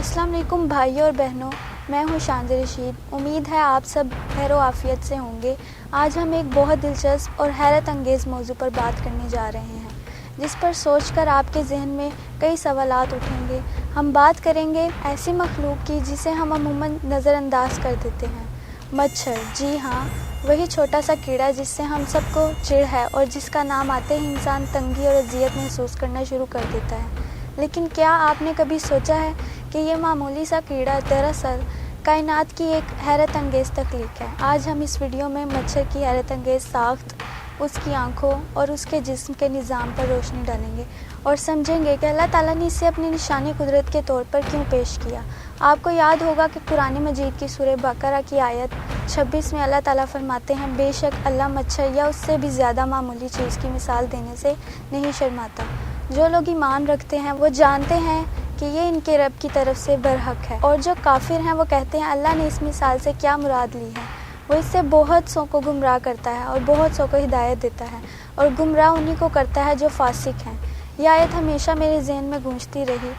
अस्सलाम वालेकुम भाइयों और बहनों, मैं हूँ शांति रशीद। उम्मीद है आप सब खैर व आफियत से होंगे। आज हम एक बहुत दिलचस्प और हैरत अंगेज़ मौजू पर बात करने जा रहे हैं, जिस पर सोचकर आपके जहन में कई सवालात उठेंगे। हम बात करेंगे ऐसी मखलूक की जिसे हम अमूमन नज़रअंदाज कर देते हैं, मच्छर। जी हाँ, वही छोटा सा कीड़ा जिससे हम सबको चिढ़ है और जिसका नाम आते ही इंसान तंगी और अजियत महसूस करना शुरू कर देता है। लेकिन क्या आपने कभी सोचा है कि ये मामूली सा कीड़ा दरअसल कायनात की एक हैरत अंगेज़ तख्लीक है। आज हम इस वीडियो में मच्छर की हैरत अंगेज़ साख्त, उसकी आँखों और उसके जिस्म के निज़ाम पर रोशनी डालेंगे और समझेंगे कि अल्लाह ताला ने इसे अपनी निशानी कुदरत के तौर पर क्यों पेश किया। आपको याद होगा कि कुरान मजीद की सूरह बकरा की आयत 26 में अल्लाह ताला फरमाते हैं, बेशक अल्लाह मच्छर या उससे भी ज़्यादा मामूली चीज़ की मिसाल देने से नहीं शर्माता। जो लोग ईमान रखते हैं वो जानते हैं कि ये इनके रब की तरफ से बरहक है, और जो काफिर हैं वो कहते हैं अल्लाह ने इस मिसाल से क्या मुराद ली है। वो इससे बहुत सौ को गुमराह करता है और बहुत सौ को हिदायत देता है, और गुमराह उन्हीं को करता है जो फासिक हैं। यह आयत हमेशा मेरे जहन में गूंजती रही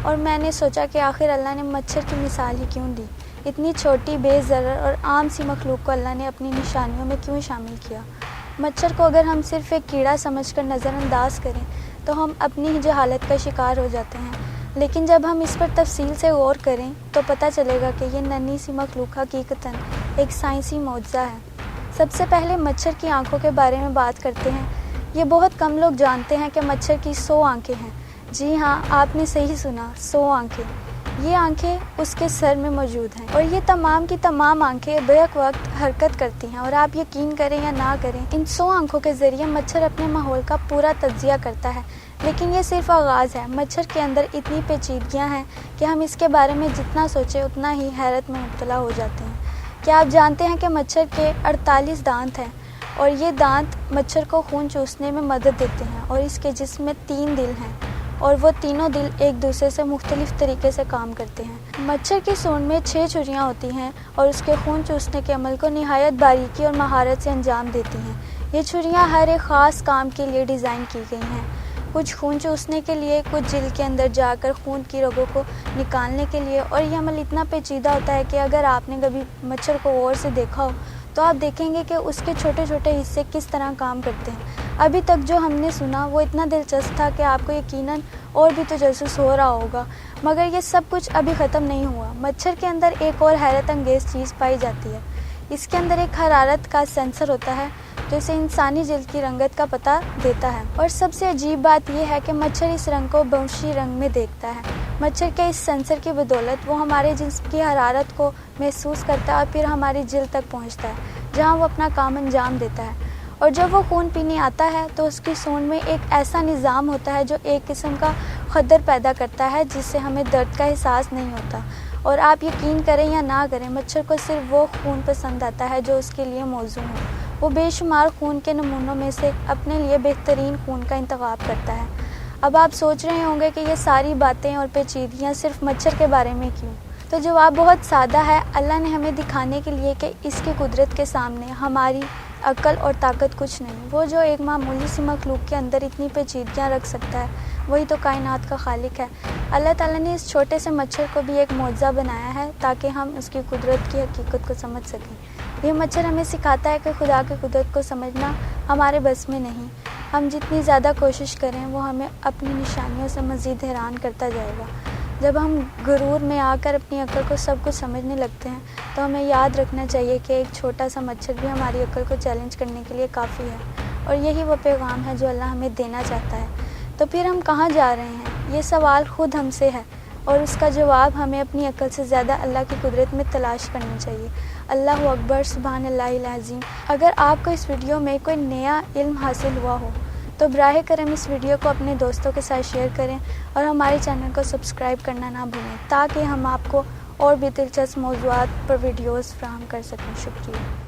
और मैंने सोचा कि आखिर अल्लाह ने मच्छर की मिसाल ही क्यों दी। इतनी छोटी बेज़रर और आम सी मखलूक को अल्लाह ने अपनी निशानियों में क्यों शामिल किया। मच्छर को अगर हम सिर्फ एक कीड़ा समझकर नज़रअंदाज करें तो हम अपनी ही जहालत का शिकार हो जाते हैं, लेकिन जब हम इस पर तफसील से गौर करें तो पता चलेगा कि ये नन्ही सी मखलूक हकीकतन एक साइंसी मौजज़ा है। सबसे पहले मच्छर की आंखों के बारे में बात करते हैं। ये बहुत कम लोग जानते हैं कि मच्छर की 100 आंखें हैं। जी हाँ, आपने सही सुना, 100 आंखें। ये आंखें उसके सर में मौजूद हैं और ये तमाम की तमाम आंखें बेक वक्त हरकत करती हैं, और आप यकीन करें या ना करें, इन 100 आंखों के ज़रिए मच्छर अपने माहौल का पूरा तज्जिया करता है। लेकिन ये सिर्फ आगाज़ है। मच्छर के अंदर इतनी पेचीदगियाँ हैं कि हम इसके बारे में जितना सोचें उतना ही हैरत में मुब्तला हो जाते हैं। क्या आप जानते हैं कि मच्छर के 48 दांत हैं, और ये दांत मच्छर को खून चूसने में मदद देते हैं, और इसके जिस्म में 3 दिल हैं, और वो तीनों दिल एक दूसरे से मुख्तलिफ तरीके से काम करते हैं। मच्छर की सूंड में 6 छुरियाँ होती हैं और उसके खून चूसने के अमल को निहायत बारीकी और महारत से अंजाम देती हैं। ये छुरियाँ हर एक ख़ास काम के लिए डिज़ाइन की गई हैं, कुछ खून चूसने के लिए, कुछ जिल के अंदर जाकर खून की रगों को निकालने के लिए। और यह अमल इतना पेचीदा होता है कि अगर आपने कभी मच्छर को गौर से देखा हो तो आप देखेंगे कि उसके छोटे छोटे हिस्से किस तरह काम करते हैं। अभी तक जो हमने सुना वो इतना दिलचस्प था कि आपको यकीनन और भी तजस्सुस हो रहा होगा, मगर ये सब कुछ अभी ख़त्म नहीं हुआ। मच्छर के अंदर एक और हैरत अंगेज़ चीज़ पाई जाती है। इसके अंदर एक हरारत का सेंसर होता है जो इसे इंसानी जिल्द की रंगत का पता देता है। और सबसे अजीब बात यह है कि मच्छर इस रंग को वहशी रंग में देखता है। मच्छर के इस सेंसर की बदौलत वो हमारे जिस्म की हरारत को महसूस करता है और फिर हमारी जिल्द तक पहुंचता है, जहां वो अपना काम अंजाम देता है। और जब वो खून पीने आता है तो उसकी सूंड में एक ऐसा निज़ाम होता है जो एक किस्म का खदर पैदा करता है, जिससे हमें दर्द का एहसास नहीं होता। और आप यकीन करें या ना करें, मच्छर को सिर्फ वो खून पसंद आता है जो उसके लिए मौजू हो। वो बेशुमार खून के नमूनों में से अपने लिए बेहतरीन खून का इंतखाब करता है। अब आप सोच रहे होंगे कि ये सारी बातें और पेचीदगियाँ सिर्फ मच्छर के बारे में क्यों? तो जवाब बहुत सादा है। अल्लाह ने हमें दिखाने के लिए कि इसकी कुदरत के सामने हमारी अक्ल और ताकत कुछ नहीं। वो जो एक मामूली सी मखलूक के अंदर इतनी पेचीदगियाँ रख सकता है, वही तो कायनात का खालिक है। अल्लाह ताला ने इस छोटे से मच्छर को भी एक मौजज़ा बनाया है ताकि हम उसकी कुदरत की हकीकत को समझ सकें। ये मच्छर हमें सिखाता है कि खुदा की कुदरत को समझना हमारे बस में नहीं। हम जितनी ज़्यादा कोशिश करें वो हमें अपनी निशानियों से मज़ीद हैरान करता जाएगा। जब हम गुरूर में आकर अपनी अक्ल को सब कुछ समझने लगते हैं तो हमें याद रखना चाहिए कि एक छोटा सा मच्छर भी हमारी अक्ल को चैलेंज करने के लिए काफ़ी है, और यही वो पैगाम है जो अल्लाह हमें देना चाहता है। तो फिर हम कहाँ जा रहे हैं? ये सवाल ख़ुद हमसे है, और उसका जवाब हमें अपनी अक्ल से ज़्यादा अल्लाह की कुदरत में तलाश करनी चाहिए। अल्लाहु अकबर, सुभान अल्लाहिल अज़ीम। अगर आपको इस वीडियो में कोई नया इल्म हासिल हुआ हो तो बराह करम इस वीडियो को अपने दोस्तों के साथ शेयर करें और हमारे चैनल को सब्सक्राइब करना ना भूलें, ताकि हम आपको और भी दिलचस्प मौज़ूआत पर वीडियोज़ फराहम कर सकें। शुक्रिया।